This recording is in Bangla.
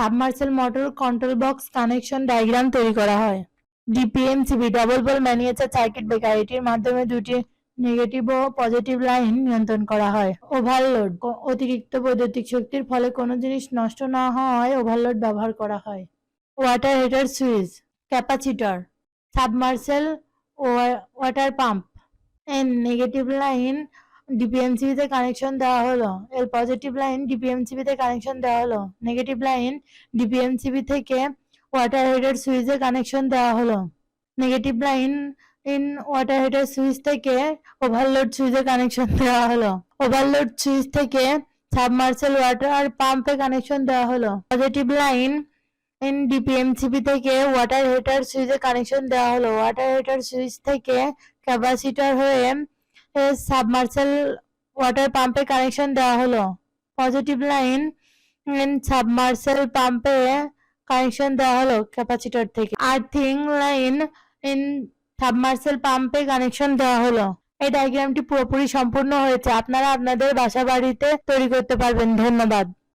Submersible motor control box connection diagram তৈরি করা হয়। ডিপিএমসিবি ডাবল পোল ম্যানিয়েচার সার্কিট ব্রেকার, এটির মাধ্যমে দুটি নেগেটিভ ও পজিটিভ লাইন নিয়ন্ত্রণ করা হয়। ওভারলোড, অতিরিক্ত বৈদ্যুতিক শক্তির ফলে কোনো জিনিস নষ্ট না হওয়ায় ওভারলোড ব্যবহার করা হয়। Water heater switch, capacitor, submersible water pump. এর নেগেটিভ লাইন ডিপিএমসিবিতে কানেকশন দেওয়া হলো, এর পজিটিভ লাইন ডিপিএমসিবিতে কানেকশন দেওয়া হলো। নেগেটিভ লাইন ডিপিএমসিবি থেকে ওয়াটার হিটার সুইচে কানেকশন দেওয়া হলো। Negative line water heater switch থেকে ওভারলোড সুইচে কানেকশন দেওয়া হলো। ওভারলোড সুইচ থেকে সাবমার্সেল ওয়াটার পাম্পে কানেকশন দেওয়া হলো। পজিটিভ লাইন ডিপিএমসিবি থেকে ওয়াটার হিটার সুইচে কানেকশন দেওয়া হলো। ওয়াটার হিটার সুইচ থেকে ক্যাপাসিটর হয়ে সাবমার্সেল ওয়াটার পাম্পে কানেকশন দেওয়া হলো। পজিটিভ লাইন সাবমার্সেল পাম্পে কানেকশন দেওয়া হলো ক্যাপাসিটর থেকে। আর্থিং লাইন সাবমার্সেল পাম্পে কানেকশন দেওয়া হলো। এই ডায়াগ্রামটি পুরোপুরি সম্পূর্ণ হয়েছে। আপনারা আপনাদের বাসা বাড়িতে তৈরি করতে পারবেন। ধন্যবাদ।